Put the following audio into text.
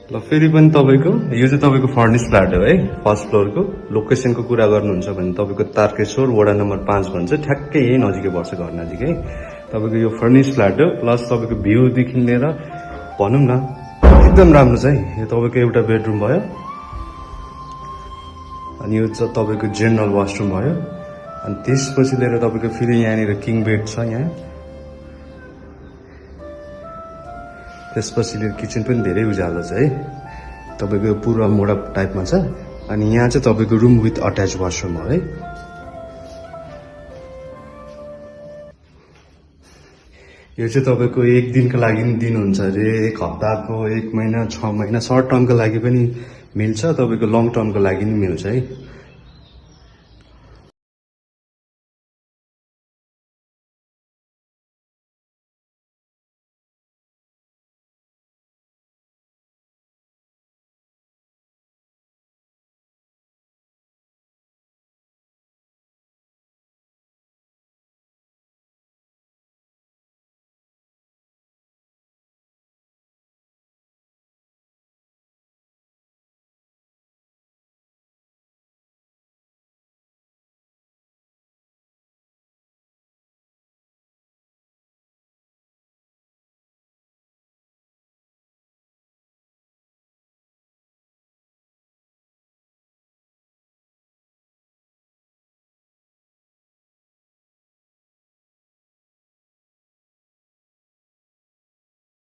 ल फेरि पनि तपाईँको यो चाहिँ तपाईँको फर्निस फ्ल्याट हो है, फर्स्ट फ्लोरको। लोकेसनको कुरा गर्नुहुन्छ भने तपाईँको तारकेश्वर वडा नम्बर 5 भन्छ, ठ्याक्कै यही नजिकै पर्छ, घर नजिकै। तपाईँको यो फर्निस फ्ल्याट हो, प्लस तपाईँको भ्यूदेखि लिएर भनौँ न एकदम राम्रो छ है। यो तपाईँको एउटा बेडरुम भयो, अनि यो चाहिँ तपाईँको जेनरल वासरुम भयो, अनि त्यसपछि लिएर तपाईँको फेरि यहाँनिर किङ बेड छ यहाँ। त्यसपछि लिएर किचन पनि धेरै उज्यालो छ है, तपाईँको पूर्व मोडा टाइपमा छ। अनि यहाँ चाहिँ तपाईँको रुम विथ अट्याच वासरुम हो है। यो चाहिँ तपाईँको 1 दिनको लागि पनि दिनुहुन्छ अरे, 1 हप्ताको, 1 महिना, 6 महिना, सर्ट टर्मको लागि पनि मिल्छ, तपाईँको लङ टर्मको लागि पनि मिल्छ है।